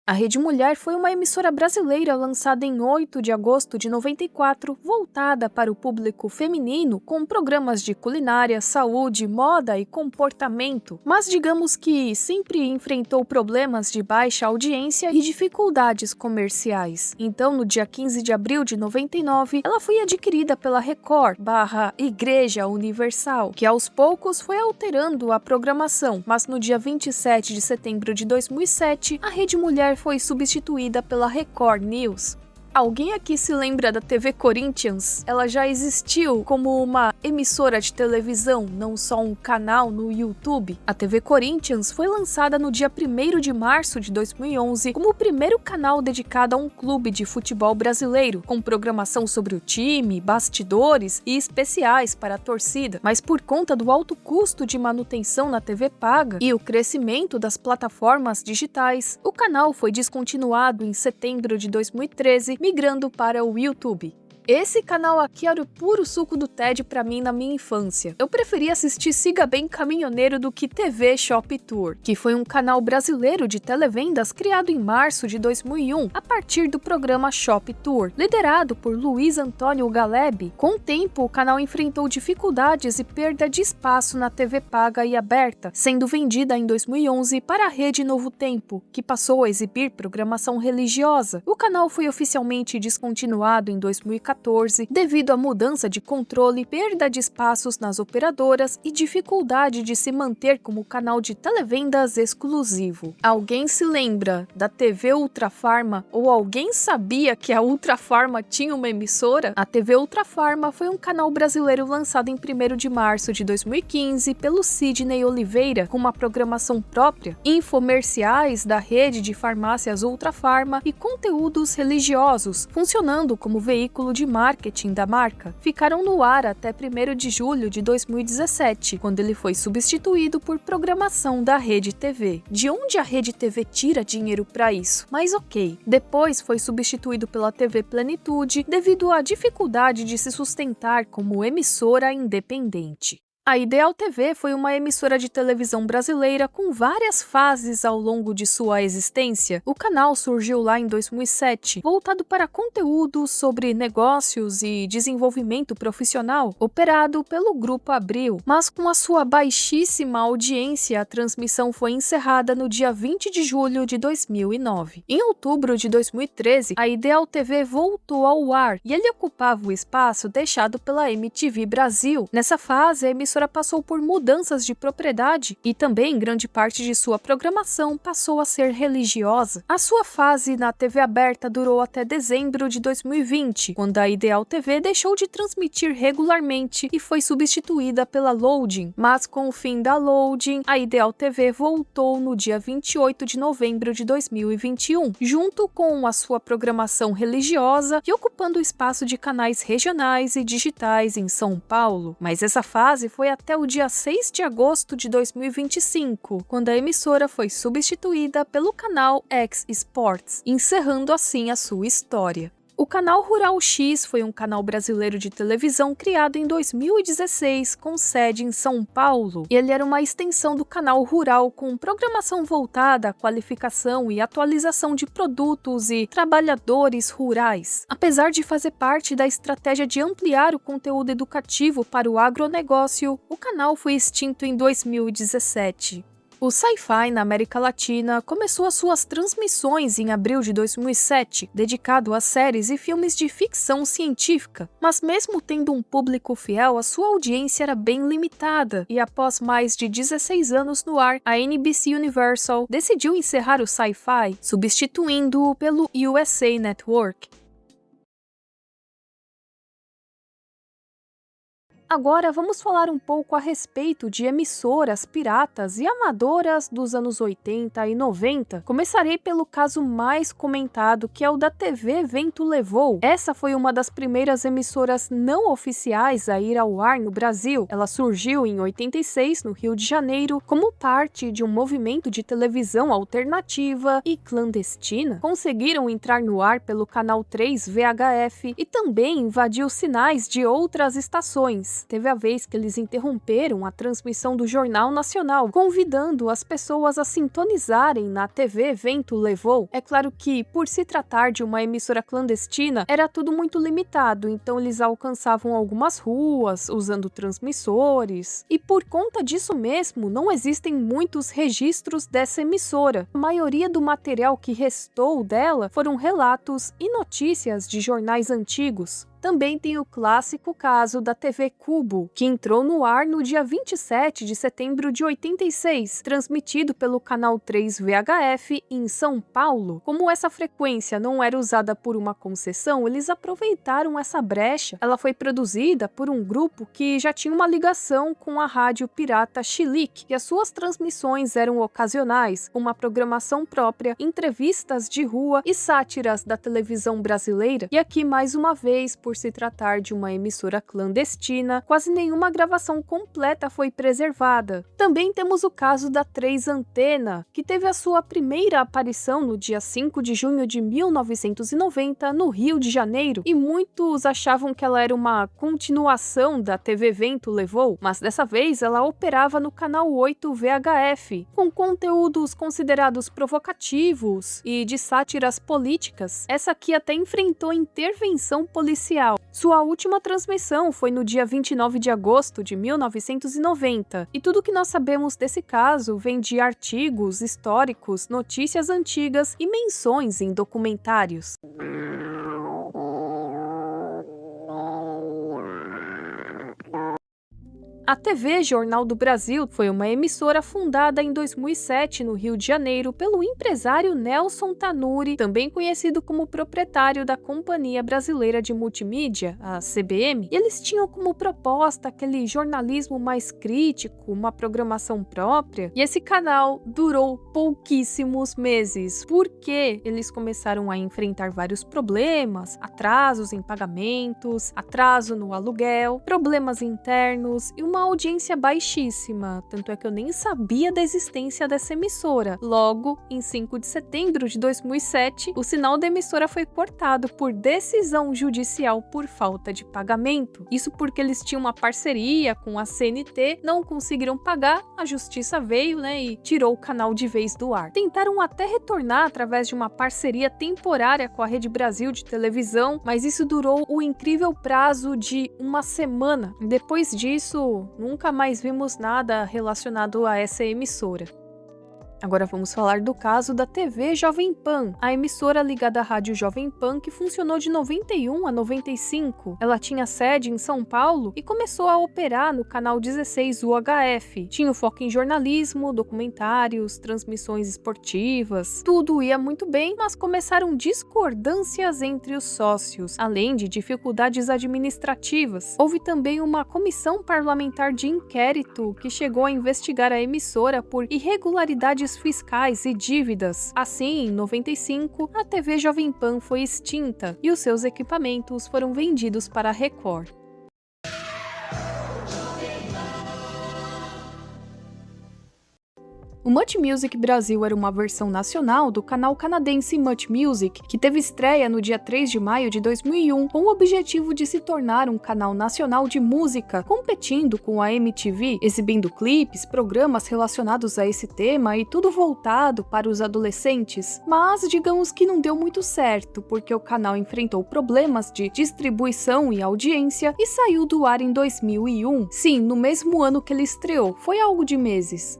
A Rede Mulher foi uma emissora brasileira lançada em 8 de agosto de 94, voltada para o público feminino, com programas de culinária, saúde, moda e comportamento, mas digamos que sempre enfrentou problemas de baixa audiência e dificuldades comerciais. Então, no dia 15 de abril de 99, ela foi adquirida pela Record/Igreja Universal, que aos poucos foi alterando a programação, mas no dia 27 de setembro de 2007, a Rede Mulher foi substituída pela Record News. Alguém aqui se lembra da TV Corinthians? Ela já existiu como uma emissora de televisão, não só um canal no YouTube. A TV Corinthians foi lançada no dia 1º de março de 2011 como o primeiro canal dedicado a um clube de futebol brasileiro, com programação sobre o time, bastidores e especiais para a torcida. Mas por conta do alto custo de manutenção na TV paga e o crescimento das plataformas digitais, o canal foi descontinuado em setembro de 2013, migrando para o YouTube. Esse canal aqui era o puro suco do tédio pra mim na minha infância. Eu preferia assistir Siga Bem Caminhoneiro do que TV Shop Tour, que foi um canal brasileiro de televendas criado em março de 2001, a partir do programa Shop Tour, liderado por Luiz Antônio Galeb. Com o tempo, o canal enfrentou dificuldades e perda de espaço na TV paga e aberta, sendo vendida em 2011 para a Rede Novo Tempo, que passou a exibir programação religiosa. O canal foi oficialmente descontinuado em 2014, 2014, devido à mudança de controle, perda de espaços nas operadoras e dificuldade de se manter como canal de televendas exclusivo. Alguém se lembra da TV Ultrafarma ou alguém sabia que a Ultrafarma tinha uma emissora? A TV Ultrafarma foi um canal brasileiro lançado em 1º de março de 2015 pelo Sidney Oliveira, com uma programação própria, infomerciais da rede de farmácias Ultrafarma e conteúdos religiosos, funcionando como veículo de marketing da marca. Ficaram no ar até 1º de julho de 2017, quando ele foi substituído por programação da Rede TV. De onde a Rede TV tira dinheiro para isso? Mas ok. Depois foi substituído pela TV Plenitude devido à dificuldade de se sustentar como emissora independente. A Ideal TV foi uma emissora de televisão brasileira com várias fases ao longo de sua existência. O canal surgiu lá em 2007, voltado para conteúdos sobre negócios e desenvolvimento profissional, operado pelo Grupo Abril. Mas com a sua baixíssima audiência, a transmissão foi encerrada no dia 20 de julho de 2009. Em outubro de 2013, a Ideal TV voltou ao ar e ele ocupava o espaço deixado pela MTV Brasil. Nessa fase, a emissora passou por mudanças de propriedade e também grande parte de sua programação passou a ser religiosa. A sua fase na TV aberta durou até dezembro de 2020, quando a Ideal TV deixou de transmitir regularmente e foi substituída pela Loading. Mas com o fim da Loading, a Ideal TV voltou no dia 28 de novembro de 2021, junto com a sua programação religiosa e ocupando o espaço de canais regionais e digitais em São Paulo. Mas essa fase foi até o dia 6 de agosto de 2025, quando a emissora foi substituída pelo canal X Sports, encerrando assim a sua história. O canal Rural X foi um canal brasileiro de televisão criado em 2016, com sede em São Paulo. Ele era uma extensão do canal Rural com programação voltada à qualificação e atualização de produtos e trabalhadores rurais. Apesar de fazer parte da estratégia de ampliar o conteúdo educativo para o agronegócio, o canal foi extinto em 2017. O Sci-Fi na América Latina começou as suas transmissões em abril de 2007, dedicado a séries e filmes de ficção científica, mas mesmo tendo um público fiel, a sua audiência era bem limitada, e após mais de 16 anos no ar, a NBC Universal decidiu encerrar o Sci-Fi, substituindo-o pelo USA Network. Agora vamos falar um pouco a respeito de emissoras piratas e amadoras dos anos 80 e 90. Começarei pelo caso mais comentado, que é o da TV Vento Levou. Essa foi uma das primeiras emissoras não oficiais a ir ao ar no Brasil. Ela surgiu em 86 no Rio de Janeiro como parte de um movimento de televisão alternativa e clandestina. Conseguiram entrar no ar pelo canal 3 VHF e também invadiu sinais de outras estações. Teve a vez que eles interromperam a transmissão do Jornal Nacional, convidando as pessoas a sintonizarem na TV Vento Levou. É claro que, por se tratar de uma emissora clandestina, era tudo muito limitado, então eles alcançavam algumas ruas, usando transmissores, e por conta disso mesmo, não existem muitos registros dessa emissora. A maioria do material que restou dela foram relatos e notícias de jornais antigos. Também tem o clássico caso da TV Cubo, que entrou no ar no dia 27 de setembro de 86, transmitido pelo canal 3 VHF em São Paulo. Como essa frequência não era usada por uma concessão, eles aproveitaram essa brecha. Ela foi produzida por um grupo que já tinha uma ligação com a rádio pirata Chilique, e as suas transmissões eram ocasionais, uma programação própria, entrevistas de rua e sátiras da televisão brasileira. E aqui, mais uma vez, por se tratar de uma emissora clandestina, quase nenhuma gravação completa foi preservada. Também temos o caso da 3 Antena, que teve a sua primeira aparição no dia 5 de junho de 1990 no Rio de Janeiro, e muitos achavam que ela era uma continuação da TV Vento Levou, mas dessa vez ela operava no canal 8 VHF, com conteúdos considerados provocativos e de sátiras políticas. Essa aqui até enfrentou intervenção policial. Sua última transmissão foi no dia 29 de agosto de 1990, e tudo que nós sabemos desse caso vem de artigos históricos, notícias antigas e menções em documentários. A TV Jornal do Brasil foi uma emissora fundada em 2007 no Rio de Janeiro pelo empresário Nelson Tanuri, também conhecido como proprietário da Companhia Brasileira de Multimídia, a CBM. E eles tinham como proposta aquele jornalismo mais crítico, uma programação própria. E esse canal durou pouquíssimos meses, porque eles começaram a enfrentar vários problemas, atrasos em pagamentos, atraso no aluguel, problemas internos e uma audiência baixíssima, tanto é que eu nem sabia da existência dessa emissora. Logo, em 5 de setembro de 2007, o sinal da emissora foi cortado por decisão judicial por falta de pagamento. Isso porque eles tinham uma parceria com a CNT, não conseguiram pagar, a justiça veio, e tirou o canal de vez do ar. Tentaram até retornar através de uma parceria temporária com a Rede Brasil de televisão, mas isso durou o incrível prazo de uma semana. Depois disso, nunca mais vimos nada relacionado a essa emissora. Agora vamos falar do caso da TV Jovem Pan, a emissora ligada à Rádio Jovem Pan que funcionou de 91 a 95. Ela tinha sede em São Paulo e começou a operar no canal 16 UHF. Tinha foco em jornalismo, documentários, transmissões esportivas. Tudo ia muito bem, mas começaram discordâncias entre os sócios, além de dificuldades administrativas. Houve também uma comissão parlamentar de inquérito que chegou a investigar a emissora por irregularidades fiscais e dívidas. Assim, em 95, a TV Jovem Pan foi extinta e os seus equipamentos foram vendidos para a Record. O Much Music Brasil era uma versão nacional do canal canadense Much Music, que teve estreia no dia 3 de maio de 2001, com o objetivo de se tornar um canal nacional de música, competindo com a MTV, exibindo clipes, programas relacionados a esse tema e tudo voltado para os adolescentes. Mas digamos que não deu muito certo, porque o canal enfrentou problemas de distribuição e audiência e saiu do ar em 2001. Sim, no mesmo ano que ele estreou, foi algo de meses.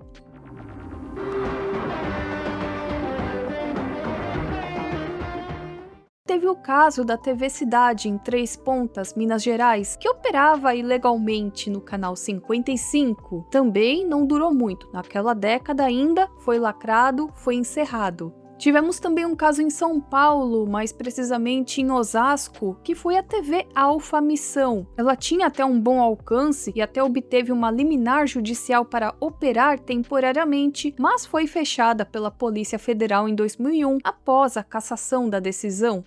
Teve o caso da TV Cidade em Três Pontas, Minas Gerais, que operava ilegalmente no canal 55. Também não durou muito, naquela década ainda, foi lacrado, foi encerrado. Tivemos também um caso em São Paulo, mais precisamente em Osasco, que foi a TV Alfa Missão. Ela tinha até um bom alcance e até obteve uma liminar judicial para operar temporariamente, mas foi fechada pela Polícia Federal em 2001 após a cassação da decisão.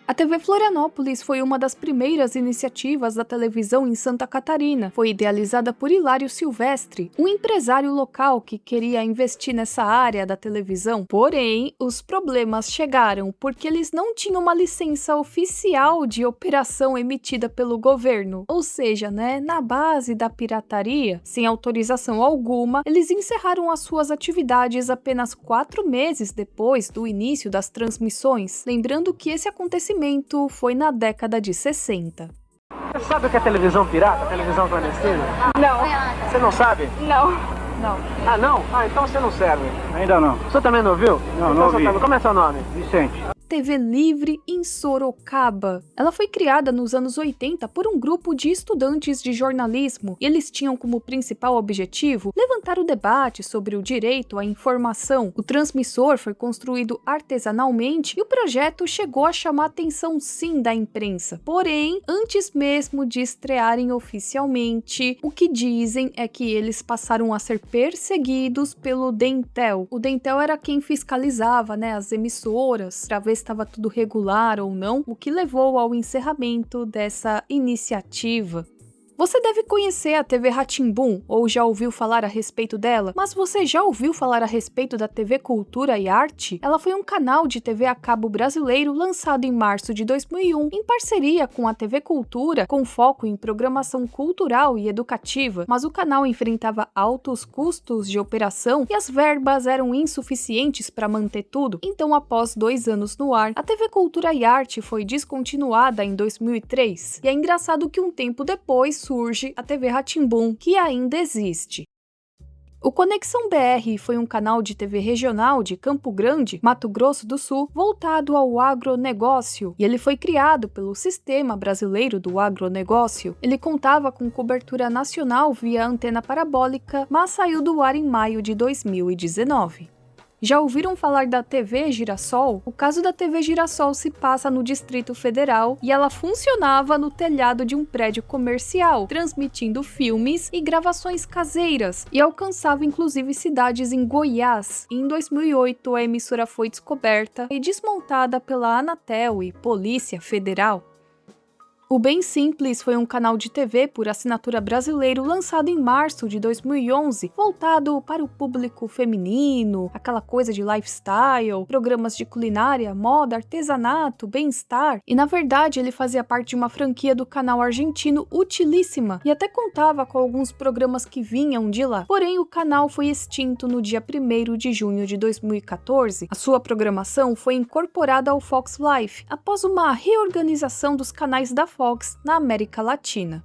A TV Florianópolis foi uma das primeiras iniciativas da televisão em Santa Catarina. Foi idealizada por Hilário Silvestre, um empresário local que queria investir nessa área da televisão. Porém, os problemas chegaram porque eles não tinham uma licença oficial de operação emitida pelo governo. Ou seja, na base da pirataria, sem autorização alguma, eles encerraram as suas atividades apenas 4 meses depois do início das transmissões. Lembrando que esse acontecimento foi na década de 60. Você sabe o que é televisão pirata, televisão clandestina? Não. Você não sabe? Não. Ah, não? Ah, então você não serve. Ainda não. Você também não ouviu? Não, então, não ouvi. Como é seu nome? Vicente. TV Livre em Sorocaba. Ela foi criada nos anos 80 por um grupo de estudantes de jornalismo e eles tinham como principal objetivo levantar o debate sobre o direito à informação. O transmissor foi construído artesanalmente e o projeto chegou a chamar a atenção sim da imprensa. Porém, antes mesmo de estrearem oficialmente, o que dizem é que eles passaram a ser perseguidos pelo Dentel. O Dentel era quem fiscalizava, as emissoras para ver se estava tudo regular ou não, o que levou ao encerramento dessa iniciativa. Você deve conhecer a TV Rá-Tim-Bum ou já ouviu falar a respeito dela, mas você já ouviu falar a respeito da TV Cultura e Arte? Ela foi um canal de TV a cabo brasileiro lançado em março de 2001 em parceria com a TV Cultura, com foco em programação cultural e educativa, mas o canal enfrentava altos custos de operação e as verbas eram insuficientes para manter tudo. Então, após 2 anos no ar, a TV Cultura e Arte foi descontinuada em 2003. E é engraçado que um tempo depois surge a TV Rá-Tim-Bum, que ainda existe. O Conexão BR foi um canal de TV regional de Campo Grande, Mato Grosso do Sul, voltado ao agronegócio, e ele foi criado pelo Sistema Brasileiro do Agronegócio. Ele contava com cobertura nacional via antena parabólica, mas saiu do ar em maio de 2019. Já ouviram falar da TV Girassol? O caso da TV Girassol se passa no Distrito Federal e ela funcionava no telhado de um prédio comercial, transmitindo filmes e gravações caseiras, e alcançava inclusive cidades em Goiás. Em 2008, a emissora foi descoberta e desmontada pela Anatel e Polícia Federal. O Bem Simples foi um canal de TV por assinatura brasileiro lançado em março de 2011, voltado para o público feminino, aquela coisa de lifestyle, programas de culinária, moda, artesanato, bem-estar, e na verdade ele fazia parte de uma franquia do canal argentino Utilíssima e até contava com alguns programas que vinham de lá. Porém, o canal foi extinto no dia 1º de junho de 2014. A sua programação foi incorporada ao Fox Life, após uma reorganização dos canais da Fox na América Latina.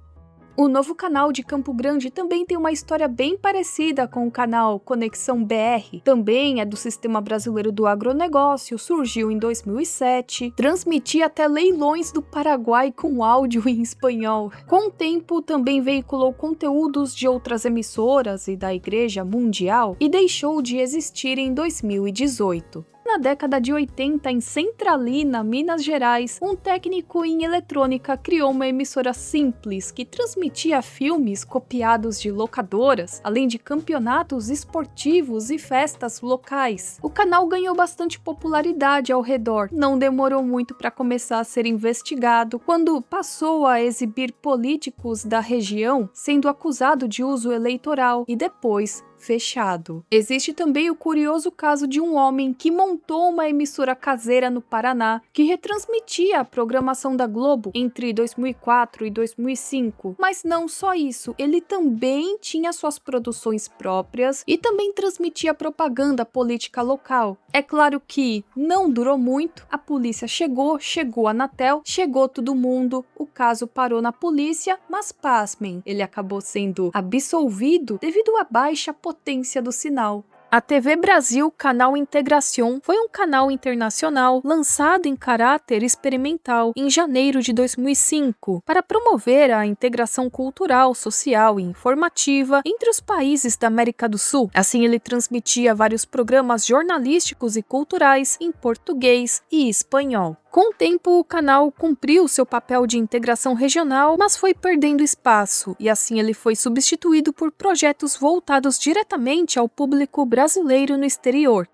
O novo canal de Campo Grande também tem uma história bem parecida com o canal Conexão BR. Também é do Sistema Brasileiro do Agronegócio, surgiu em 2007, transmitia até leilões do Paraguai com áudio em espanhol. Com o tempo, também veiculou conteúdos de outras emissoras e da Igreja Mundial e deixou de existir em 2018. Na década de 80, em Centralina, Minas Gerais, um técnico em eletrônica criou uma emissora simples que transmitia filmes copiados de locadoras, além de campeonatos esportivos e festas locais. O canal ganhou bastante popularidade ao redor. Não demorou muito para começar a ser investigado, quando passou a exibir políticos da região sendo acusado de uso eleitoral e depois fechado. Existe também o curioso caso de um homem que montou uma emissora caseira no Paraná que retransmitia a programação da Globo entre 2004 e 2005. Mas não só isso, ele também tinha suas produções próprias e também transmitia propaganda política local. É claro que não durou muito, a polícia chegou a Anatel, chegou todo mundo, o caso parou na polícia, mas pasmem, ele acabou sendo absolvido devido à baixa potência do sinal. A TV Brasil Canal Integración foi um canal internacional lançado em caráter experimental em janeiro de 2005 para promover a integração cultural, social e informativa entre os países da América do Sul. Assim, ele transmitia vários programas jornalísticos e culturais em português e espanhol. Com o tempo, o canal cumpriu seu papel de integração regional, mas foi perdendo espaço, e assim ele foi substituído por projetos voltados diretamente ao público brasileiro no exterior.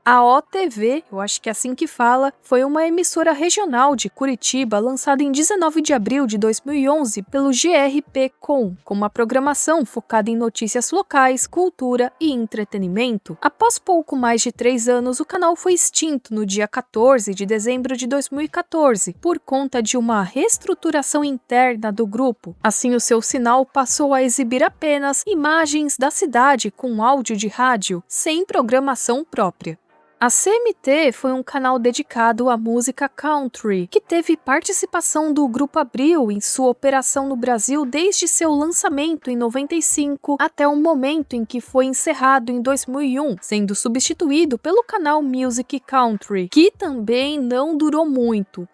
A OTV, eu acho que é assim que fala, foi uma emissora regional de Curitiba lançada em 19 de abril de 2011 pelo GRP.com, com uma programação focada em notícias locais, cultura e entretenimento. Após pouco mais de 3 anos, o canal foi extinto no dia 14 de dezembro de 2014, por conta de uma reestruturação interna do grupo. Assim, o seu sinal passou a exibir apenas imagens da cidade com áudio de rádio, sem programação própria. A CMT foi um canal dedicado à música country, que teve participação do Grupo Abril em sua operação no Brasil desde seu lançamento em 95 até o momento em que foi encerrado em 2001, sendo substituído pelo canal Music Country, que também não durou muito.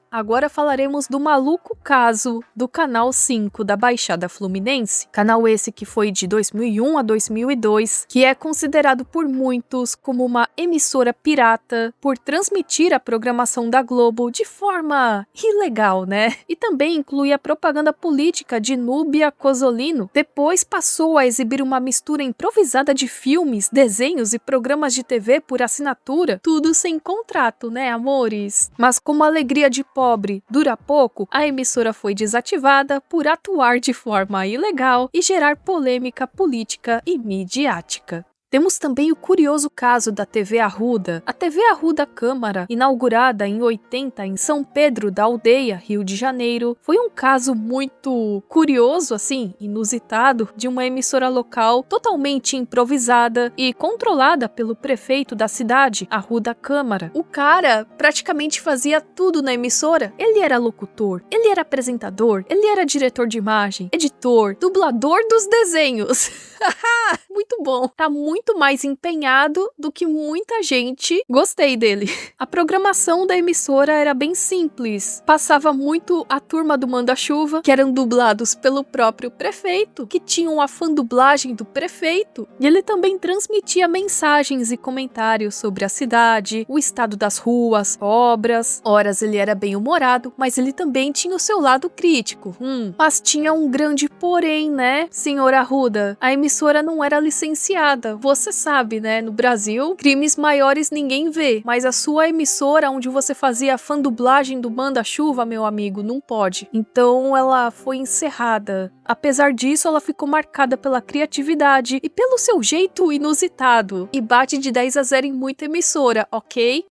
Agora falaremos do maluco caso do Canal 5 da Baixada Fluminense, canal esse que foi de 2001 a 2002, que é considerado por muitos como uma emissora pirata por transmitir a programação da Globo de forma ilegal, né? E também inclui a propaganda política de Núbia Cozzolino. Depois passou a exibir uma mistura improvisada de filmes, desenhos e programas de TV por assinatura, tudo sem contrato, né, amores? Mas como a alegria de pobre dura pouco, a emissora foi desativada por atuar de forma ilegal e gerar polêmica política e midiática. Temos também o curioso caso da TV Arruda. A TV Arruda Câmara, inaugurada em 80 em São Pedro da Aldeia, Rio de Janeiro, foi um caso muito curioso, assim, inusitado, de uma emissora local totalmente improvisada e controlada pelo prefeito da cidade, Arruda Câmara. O cara praticamente fazia tudo na emissora. Ele era locutor, ele era apresentador, ele era diretor de imagem, editor, dublador dos desenhos. Muito bom. Tá muito mais empenhado do que muita gente. Gostei dele. A programação da emissora era bem simples. Passava muito a turma do Manda-Chuva, que eram dublados pelo próprio prefeito, que tinham a fã-dublagem do prefeito. E ele também transmitia mensagens e comentários sobre a cidade, o estado das ruas, obras. Horas ele era bem humorado, mas ele também tinha o seu lado crítico. Mas tinha um grande porém, né, senhor Arruda? A emissora não era licenciada. Você sabe, né? No Brasil, crimes maiores ninguém vê. Mas a sua emissora, onde você fazia a fã-dublagem do Manda-Chuva, meu amigo, não pode. Então ela foi encerrada. Apesar disso, ela ficou marcada pela criatividade e pelo seu jeito inusitado. E bate de 10-0 em muita emissora, ok?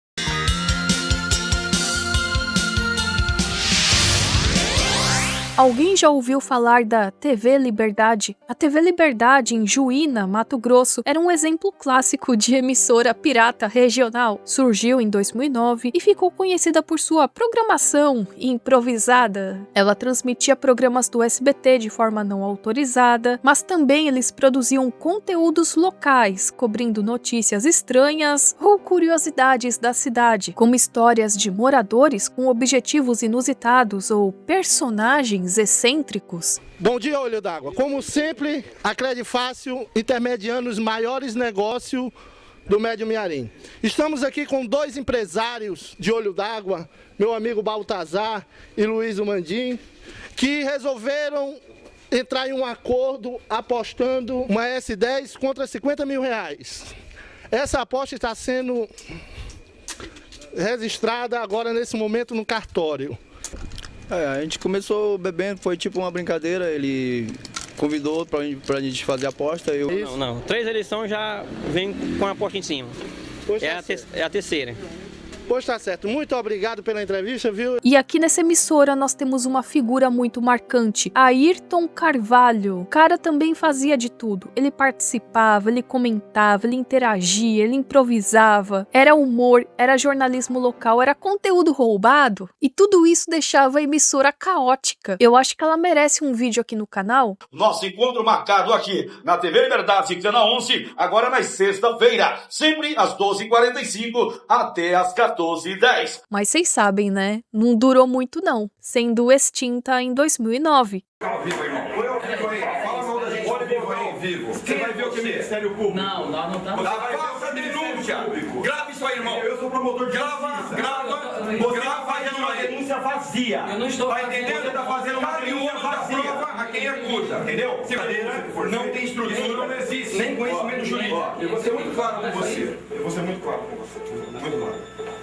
Alguém já ouviu falar da TV Liberdade? A TV Liberdade, em Juína, Mato Grosso, era um exemplo clássico de emissora pirata regional. Surgiu em 2009 e ficou conhecida por sua programação improvisada. Ela transmitia programas do SBT de forma não autorizada, mas também eles produziam conteúdos locais, cobrindo notícias estranhas ou curiosidades da cidade, como histórias de moradores com objetivos inusitados ou personagens excêntricos. Bom dia, Olho d'Água. Como sempre, a Credifácil intermediando os maiores negócios do Médio Mearim. Estamos aqui com dois empresários de Olho d'Água, meu amigo Baltazar e Luiz Mandim, que resolveram entrar em um acordo apostando uma S10 contra 50 mil reais. Essa aposta está sendo registrada agora nesse momento no cartório. A gente começou bebendo, foi tipo uma brincadeira, ele convidou pra gente fazer a aposta. Não. 3 eleições já vem com a aposta em cima. É a terceira. Pois tá certo. Muito obrigado pela entrevista, viu? E aqui nessa emissora nós temos uma figura muito marcante, Ayrton Carvalho. O cara também fazia de tudo. Ele participava, ele comentava, ele interagia, ele improvisava. Era humor, era jornalismo local, era conteúdo roubado. E tudo isso deixava a emissora caótica. Eu acho que ela merece um vídeo aqui no canal. Nosso encontro marcado aqui na TV Liberdade, Canal 11, agora na sexta-feira, sempre às 12h45 até às 14h10. Mas vocês sabem, né? Não durou muito não, sendo extinta em 2009. Ao vivo, irmão. Foi ao vivo aí. Fala mal da gente. Olha ao vivo. Você vai ver o que é Ministério Público. Não estamos. Faça denúncia. Grava isso aí, irmão. Eu sou promotor de justiça. Grava. Você está fazendo uma denúncia vazia. Eu não estou fazendo. Tá entendendo? Você está fazendo uma denúncia vazia a quem acusa. Entendeu? Não tem estrutura, não existe. Nem conhecimento jurídico. Eu vou ser muito claro com você. Muito claro.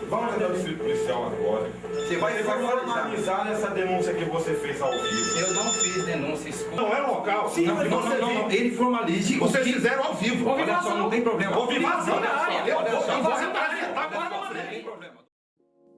Vamos até o distrito policial agora. Você vai formalizar essa denúncia que você fez ao vivo. Eu não fiz denúncia, escuta. Não é local. Sim, não, ele formalize. Vocês fizeram ao vivo. Olha só, não tem problema. Houve invasão na área.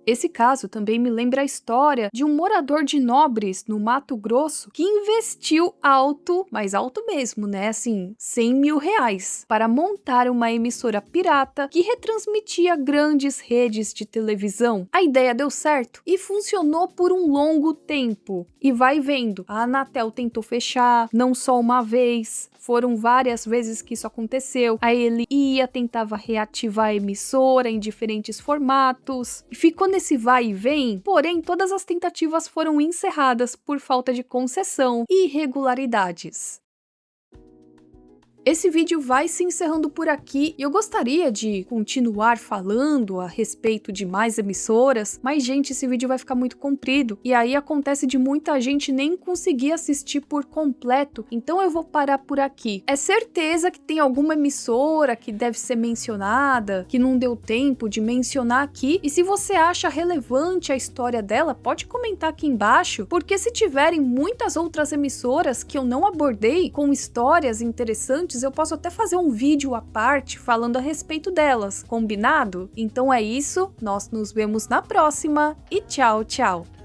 Esse caso também me lembra a história de um morador de Nobres, no Mato Grosso, que investiu alto, mas alto mesmo, né, assim, 100 mil reais, para montar uma emissora pirata que retransmitia grandes redes de televisão. A ideia deu certo e funcionou por um longo tempo. E vai vendo, a Anatel tentou fechar, não só uma vez, foram várias vezes que isso aconteceu. Aí ele tentava reativar a emissora em diferentes formatos. E ficou nesse vai e vem, porém todas as tentativas foram encerradas por falta de concessão e irregularidades. Esse vídeo vai se encerrando por aqui e eu gostaria de continuar falando a respeito de mais emissoras, mas gente, esse vídeo vai ficar muito comprido e aí acontece de muita gente nem conseguir assistir por completo, então eu vou parar por aqui. É certeza que tem alguma emissora que deve ser mencionada, que não deu tempo de mencionar aqui, e se você acha relevante a história dela, pode comentar aqui embaixo, porque se tiverem muitas outras emissoras que eu não abordei, com histórias interessantes, importantes, eu posso até fazer um vídeo à parte falando a respeito delas, combinado? Então é isso, nós nos vemos na próxima e tchau, tchau!